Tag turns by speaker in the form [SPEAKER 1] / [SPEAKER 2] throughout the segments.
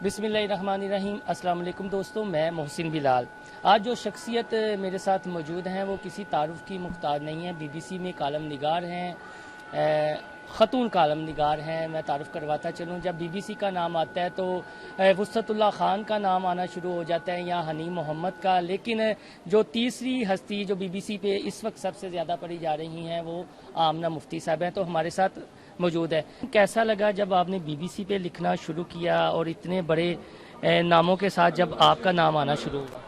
[SPEAKER 1] बिस्मिल्लाहिर्रहमानिर्रहीम। अस्सलाम वालेकुम दोस्तों, मैं मोहसिन बिलाल। आज जो शख्सियत मेरे साथ मौजूद हैं वो किसी तारुफ की मुख्तार नहीं है। बीबीसी में कालम निगार हैं, ख़तून कालम निगार हैं। मैं तारुफ करवाता चलूँ, जब बीबीसी का नाम आता है तो वुसअतुल्लाह ख़ान का नाम आना शुरू हो जाता है या हनीम मोहम्मद का, लेकिन जो तीसरी हस्ती जो बीबीसी पे इस वक्त सबसे ज़्यादा पढ़ी जा रही हैं वो आमना मुफ्ती साहब हैं, तो हमारे साथ मौजूद है। कैसा लगा जब आपने बीबीसी पे लिखना शुरू किया और इतने बड़े नामों के साथ जब आपका नाम आना शुरू हुआ?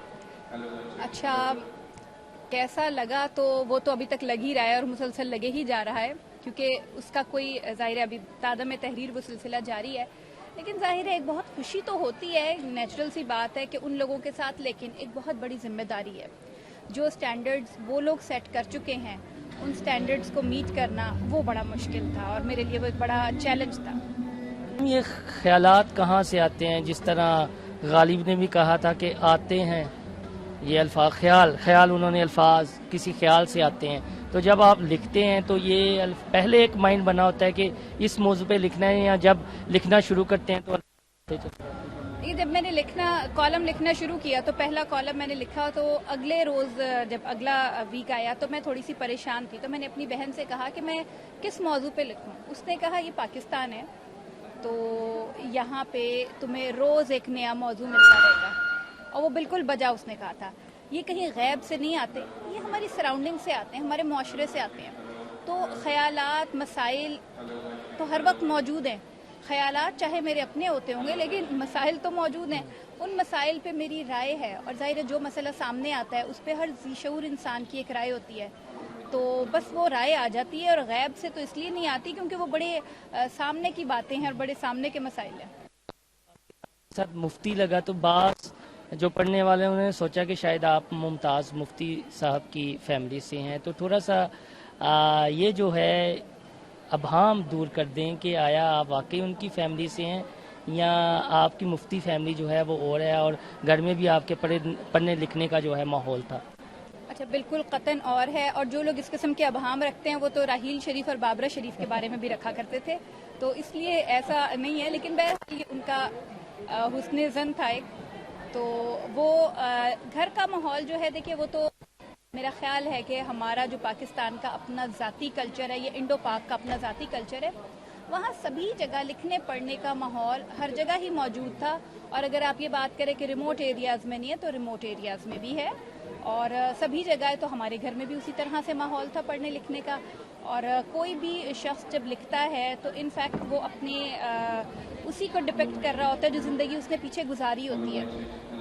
[SPEAKER 2] अच्छा, कैसा लगा तो वो तो अभी तक लग ही रहा है और मुसलसल लगे ही जा रहा है, क्योंकि उसका कोई ज़ाहिर है अभी तादम तहरीर वो सिलसिला जारी है। लेकिन ज़ाहिर है एक बहुत खुशी तो होती है, नेचुरल सी बात है कि उन लोगों के साथ, लेकिन एक बहुत बड़ी जिम्मेदारी है। जो स्टैंडर्ड्स वो लोग सेट कर चुके हैं, उन स्टैंडर्ड्स को मीट करना वो बड़ा मुश्किल था और मेरे लिए वो एक बड़ा चैलेंज था।
[SPEAKER 1] ये ख्यालात कहाँ से आते हैं? जिस तरह गालिब ने भी कहा था कि आते हैं ये अल्फाज, ख्याल उन्होंने अल्फाज किसी ख्याल से आते हैं। तो जब आप लिखते हैं तो ये पहले एक माइंड बना होता है कि इस मौजू पे लिखना है, या जब लिखना शुरू करते हैं तो
[SPEAKER 2] ये जब मैंने कॉलम लिखना शुरू किया तो पहला कॉलम मैंने लिखा तो अगले रोज़ जब अगला वीक आया तो मैं थोड़ी सी परेशान थी। तो मैंने अपनी बहन से कहा कि मैं किस मौजू पे लिखूं। उसने कहा ये पाकिस्तान है तो यहाँ पे तुम्हें रोज़ एक नया मौजू मिलता रहेगा, और वो बिल्कुल बजा उसने कहा था। ये कहीं गैब से नहीं आते, ये हमारी सराउंडिंग से आते हैं, हमारे माशरे से आते हैं। तो ख़यालात मसाइल तो हर वक्त मौजूद हैं। ख़यालात चाहे मेरे अपने होते होंगे लेकिन मसाइल तो मौजूद हैं। उन मसाइल पे मेरी राय है, और ज़ाहिर है जो मसला सामने आता है उस पर हर ज़ीशऊर इंसान की एक राय होती है। तो बस वो राय आ जाती है, और गैब से तो इसलिए नहीं आती क्योंकि वो बड़े सामने की बातें हैं और बड़े सामने के मसाइल हैं।
[SPEAKER 1] साथ मुफ्ती लगा तो बास जो पढ़ने वाले हैं उन्होंने सोचा कि शायद आप मुमताज़ मुफ्ती साहब की फैमिली से हैं, तो थोड़ा सा ये जो है अबहाम दूर कर दें कि आया आप वाकई उनकी फैमिली से हैं या आपकी मुफ्ती फैमिली जो है वो और है, और घर में भी आपके पढ़ने लिखने का जो है माहौल था?
[SPEAKER 2] अच्छा, बिल्कुल कतन और है। और जो लोग इस किस्म के अबहाम रखते हैं वो तो राहील शरीफ और बाबरा शरीफ के बारे में भी रखा करते थे, तो इसलिए ऐसा नहीं है। लेकिन बहरहाल ये उनका हुस्न ज़न था एक। तो वो घर का माहौल जो है, देखिए वो तो मेरा ख्याल है कि हमारा जो पाकिस्तान का अपना ज़ाती कल्चर है, ये इंडो पाक का अपना ज़ाती कल्चर है, वहाँ सभी जगह लिखने पढ़ने का माहौल हर जगह ही मौजूद था। और अगर आप ये बात करें कि रिमोट एरियाज़ में नहीं है, तो रिमोट एरियाज़ में भी है, और सभी जगह। तो हमारे घर में भी उसी तरह से माहौल था पढ़ने लिखने का। और कोई भी शख्स जब लिखता है तो इनफैक्ट वो अपने उसी को डिपेक्ट कर रहा होता है जो ज़िंदगी उसने पीछे गुजारी होती है।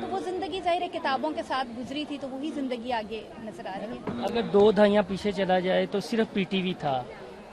[SPEAKER 2] तो वो ज़िंदगी ज़ाहिर है किताबों के साथ गुजरी थी, तो वही ज़िंदगी आगे नज़र आ रही है।
[SPEAKER 1] अगर 2 दहाइयाँ पीछे चला जाए तो सिर्फ पीटीवी था,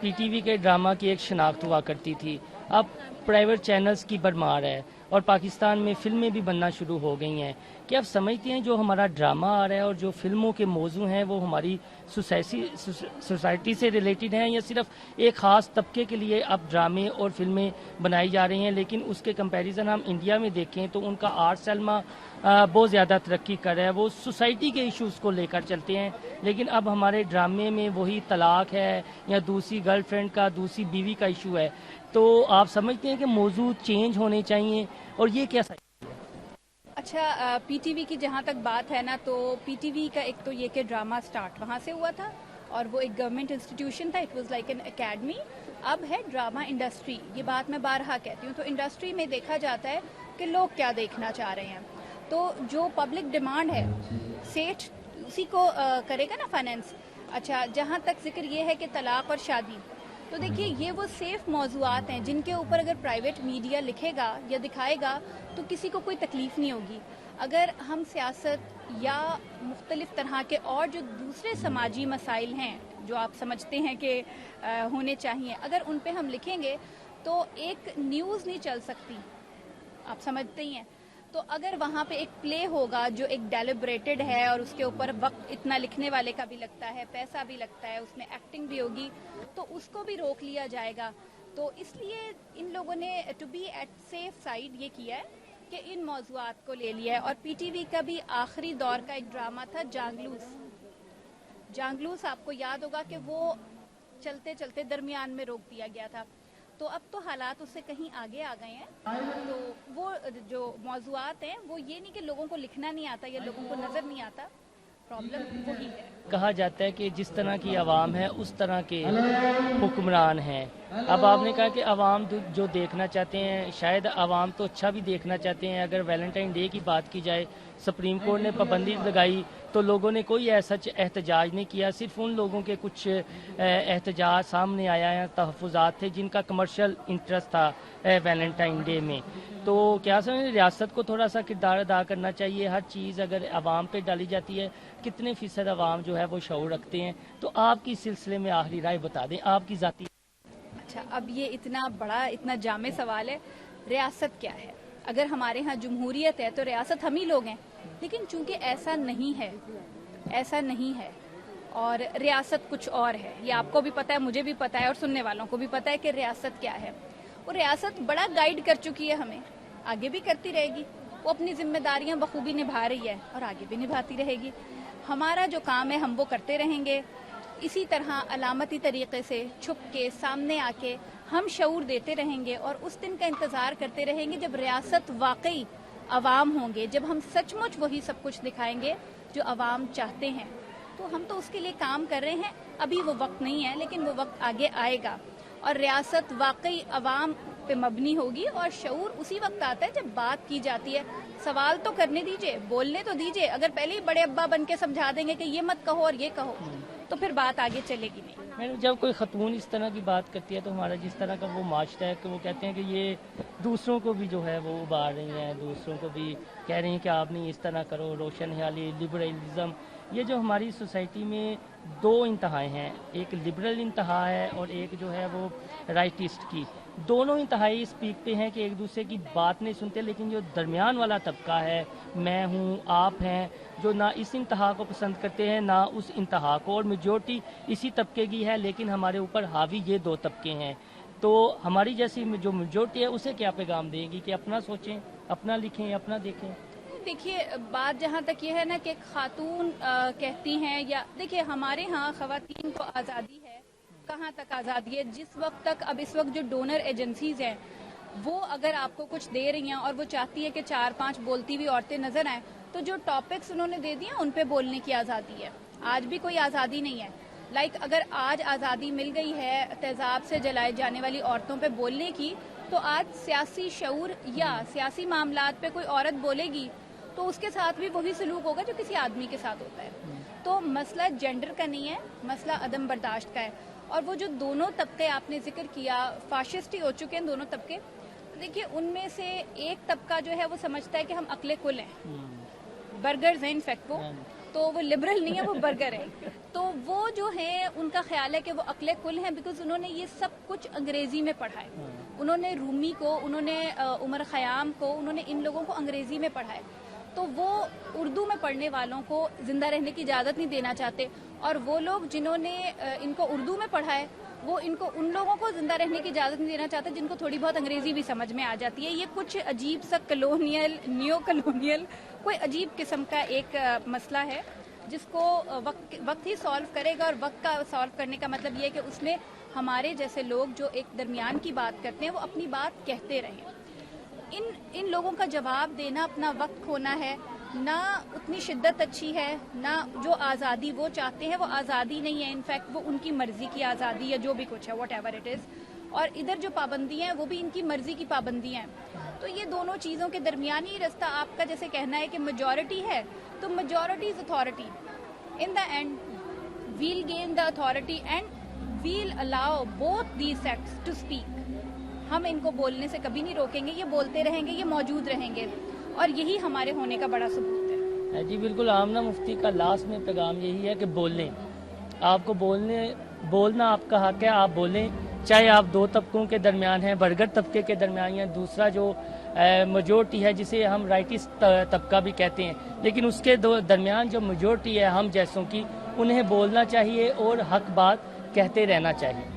[SPEAKER 1] पीटीवी के ड्रामा की एक शनाख्त हुआ करती थी। अब प्राइवेट चैनल्स की भरमार है और पाकिस्तान में फिल्में भी बनना शुरू हो गई हैं। क्या आप समझते हैं जो हमारा ड्रामा आ रहा है और जो फिल्मों के मौजू हैं वो हमारी सोसाइटी से रिलेटेड हैं, या सिर्फ एक ख़ास तबके के लिए अब ड्रामे और फिल्में बनाई जा रही हैं? लेकिन उसके कंपैरिजन हम इंडिया में देखें तो उनका आर्ट सैल्मा बहुत ज़्यादा तरक्की कर रहा है, वो सोसाइटी के इश्यूज़ को लेकर चलते हैं। लेकिन अब हमारे ड्रामे में वही तलाक है या दूसरी गर्लफ्रेंड का, दूसरी बीवी का इशू है। तो आप समझते हैं कि मौजू चेंज होने चाहिए, और ये क्या सही?
[SPEAKER 2] अच्छा, पीटीवी की जहाँ तक बात है ना, तो पीटीवी का एक तो ये कि ड्रामा स्टार्ट वहाँ से हुआ था और वो एक गवर्नमेंट इंस्टीट्यूशन था, it was like an academy. अब है ड्रामा इंडस्ट्री। ये बात मैं बारहा कहती हूँ। तो इंडस्ट्री में देखा जाता है कि लोग क्या देखना चाह रहे हैं, तो जो पब्लिक डिमांड है सेठ उसी को करेगा ना फाइनेंस। अच्छा, जहाँ तक जिक्र ये है कि तलाक और शादी, तो देखिए ये वो सेफ मौजूआत हैं जिनके ऊपर अगर प्राइवेट मीडिया लिखेगा या दिखाएगा तो किसी को कोई तकलीफ नहीं होगी। अगर हम सियासत या मुख्तलिफ तरह के और जो दूसरे समाजी मसाइल हैं जो आप समझते हैं कि होने चाहिए, अगर उन पे हम लिखेंगे तो एक न्यूज़ नहीं चल सकती, आप समझते ही हैं। तो अगर वहाँ पे एक प्ले होगा जो एक डेलिब्रेटेड है और उसके ऊपर वक्त इतना लिखने वाले का भी लगता है, पैसा भी लगता है, उसमें एक्टिंग भी होगी, तो उसको भी रोक लिया जाएगा। तो इसलिए इन लोगों ने to be at safe side ये किया है कि इन मौजूआत को ले लिया है। और पीटीवी का भी आखिरी दौर का एक ड्रामा था जांगलूस, आपको याद होगा कि वो चलते चलते दरमियान में रोक दिया गया था। تو اب تو حالات اس سے کہیں آگے آ گئے ہیں. تو وہ جو موضوعات ہیں وہ یہ نہیں کہ لوگوں کو لکھنا نہیں آتا یا لوگوں کو نظر نہیں آتا, پرابلم وہی ہے.
[SPEAKER 1] کہا جاتا ہے کہ جس طرح کی عوام ہے اس طرح کے حکمران ہیں. اب آپ نے کہا کہ عوام جو دیکھنا چاہتے ہیں, شاید عوام تو اچھا بھی دیکھنا چاہتے ہیں. اگر ویلنٹائن ڈے کی بات کی جائے, سپریم کورٹ نے پابندی لگائی تو لوگوں نے کوئی ایسا احتجاج نہیں کیا. صرف ان لوگوں کے کچھ احتجاج سامنے آیا ہے, تحفظات تھے جن کا کمرشل انٹرسٹ تھا ویلنٹائن ڈے میں. تو کیا سمجھیں ریاست کو تھوڑا سا کردار ادا کرنا چاہیے. ہر چیز اگر عوام پہ ڈالی جاتی ہے, کتنے فیصد عوام جو ہے وہ شعور رکھتے ہیں؟ تو آپ کی سلسلے میں آخری رائے بتا دیں, آپ کی ذاتی.
[SPEAKER 2] اچھا, اب یہ اتنا بڑا اتنا جامع سوال ہے. ریاست کیا ہے؟ اگر ہمارے ہاں جمہوریت ہے تو ریاست ہم ہی لوگ ہیں, لیکن چونکہ ایسا نہیں ہے, ایسا نہیں ہے, اور ریاست کچھ اور ہے. یہ آپ کو بھی پتہ ہے, مجھے بھی پتہ ہے, اور سننے والوں کو بھی پتہ ہے کہ ریاست کیا ہے. وہ ریاست بڑا گائیڈ کر چکی ہے ہمیں, آگے بھی کرتی رہے گی. وہ اپنی ذمہ داریاں بخوبی نبھا رہی ہے اور آگے بھی نبھاتی رہے گی. ہمارا جو کام ہے ہم وہ کرتے رہیں گے. اسی طرح علامتی طریقے سے چھپ کے سامنے آ کے ہم شعور دیتے رہیں گے, اور اس دن کا انتظار کرتے رہیں گے جب ریاست واقعی عوام ہوں گے, جب ہم سچ مچ وہی سب کچھ دکھائیں گے جو عوام چاہتے ہیں. تو ہم تو اس کے لیے کام کر رہے ہیں. ابھی وہ وقت نہیں ہے, لیکن وہ وقت آگے آئے گا, اور ریاست واقعی عوام پہ مبنی ہوگی. اور شعور اسی وقت آتا ہے جب بات کی جاتی ہے. سوال تو کرنے دیجئے, بولنے تو دیجئے. اگر پہلے ہی بڑے ابا بن کے سمجھا دیں گے کہ یہ مت کہو اور یہ کہو, تو پھر بات آگے چلے گی نہیں.
[SPEAKER 1] جب کوئی خاتون اس طرح کی بات کرتی ہے تو ہمارا جس طرح کا وہ معاشرہ ہے کہ وہ کہتے ہیں کہ یہ دوسروں کو بھی جو ہے وہ ابھار رہی ہیں, دوسروں کو بھی کہہ رہی ہیں کہ آپ نہیں اس طرح کرو. روشن خیالی, لبرلزم, یہ جو ہماری سوسائٹی میں دو انتہائیں ہیں, ایک لبرل انتہا ہے اور ایک جو ہے وہ رائٹسٹ کی. دونوں انتہائی اس پیک پہ ہیں کہ ایک دوسرے کی بات نہیں سنتے, لیکن جو درمیان والا طبقہ ہے, میں ہوں, آپ ہیں, جو نہ اس انتہا کو پسند کرتے ہیں نہ اس انتہا کو, اور میجورٹی اسی طبقے کی ہے, لیکن ہمارے اوپر حاوی یہ دو طبقے ہیں. تو ہماری جیسی جو میجورٹی ہے اسے کیا پیغام دے گی کہ اپنا سوچیں, اپنا لکھیں, اپنا دیکھیں؟
[SPEAKER 2] دیکھیے, بات جہاں تک یہ ہے نا کہ خاتون کہتی ہیں, یا دیکھیے ہمارے ہاں خواتین کو آزادی ہے. کہاں تک آزادی ہے؟ جس وقت تک, اب اس وقت جو ڈونر ایجنسیز ہیں وہ اگر آپ کو کچھ دے رہی ہیں اور وہ چاہتی ہے کہ 4-5 بولتی ہوئی عورتیں نظر آئیں, تو جو ٹاپکس انہوں نے دے دیے ان پہ بولنے کی آزادی ہے. آج بھی کوئی آزادی نہیں ہے. اگر آج آزادی مل گئی ہے تیزاب سے جلائے جانے والی عورتوں پہ بولنے کی, تو آج سیاسی شعور یا سیاسی معاملات پہ کوئی عورت بولے گی تو اس کے ساتھ بھی وہی سلوک ہوگا جو کسی آدمی کے ساتھ ہوتا ہے. تو مسئلہ جینڈر کا نہیں ہے, مسئلہ عدم برداشت کا ہے. اور وہ جو دونوں طبقے آپ نے ذکر کیا, فاشسٹ ہی ہو چکے ہیں دونوں طبقے. دیکھیے ان میں سے ایک طبقہ جو ہے وہ سمجھتا ہے کہ ہم عقل کل ہیں, برگرز ہیں انفیکٹ وہ, تو وہ لبرل نہیں ہے, وہ برگر ہیں. تو وہ جو ہے ان کا خیال ہے کہ وہ عقل کل ہیں, بیکاز انہوں نے یہ سب کچھ انگریزی میں پڑھا ہے. انہوں نے رومی کو, انہوں نے عمر خیام کو, انہوں نے ان لوگوں کو انگریزی میں پڑھا ہے. تو وہ اردو میں پڑھنے والوں کو زندہ رہنے کی اجازت نہیں دینا چاہتے, اور وہ لوگ جنہوں نے ان کو اردو میں پڑھا ہے وہ ان لوگوں کو زندہ رہنے کی اجازت نہیں دینا چاہتے جن کو تھوڑی بہت انگریزی بھی سمجھ میں آ جاتی ہے. یہ کچھ عجیب سا کلونیل, نیو کلونیل, کوئی عجیب قسم کا ایک مسئلہ ہے جس کو وقت ہی سالو کرے گا. اور وقت کا سالو کرنے کا مطلب یہ ہے کہ اس میں ہمارے جیسے لوگ جو ایک درمیان کی بات کرتے ہیں وہ اپنی بات کہتے رہیں. ان لوگوں کا جواب دینا اپنا وقت کھونا ہے. نہ اتنی شدت اچھی ہے, نہ جو آزادی وہ چاہتے ہیں وہ آزادی نہیں ہے. انفیکٹ وہ ان کی مرضی کی آزادی ہے, جو بھی کچھ ہے, واٹ ایور اٹ از. اور ادھر جو پابندیاں ہیں وہ بھی ان کی مرضی کی پابندیاں ہیں. تو یہ دونوں چیزوں کے درمیانی رستہ, آپ کا جیسے کہنا ہے کہ میجورٹی ہے, تو majority is authority. In the end will gain the authority and will allow both these sects to speak. ہم ان کو بولنے سے کبھی نہیں روکیں گے, یہ بولتے رہیں گے, یہ موجود رہیں گے, اور یہی ہمارے ہونے کا بڑا ثبوت ہے.
[SPEAKER 1] جی بالکل, آمنہ مفتی کا لاسٹ میں پیغام یہی ہے کہ بولیں. آپ کو بولنا آپ کا حق ہے, آپ بولیں, چاہے آپ دو طبقوں کے درمیان ہیں, برگر طبقے کے درمیان یا دوسرا جو میجورٹی ہے جسے ہم رائٹسٹ طبقہ بھی کہتے ہیں, لیکن اس کے درمیان جو میجورٹی ہے ہم جیسوں کی, انہیں بولنا چاہیے اور حق بات کہتے رہنا چاہیے.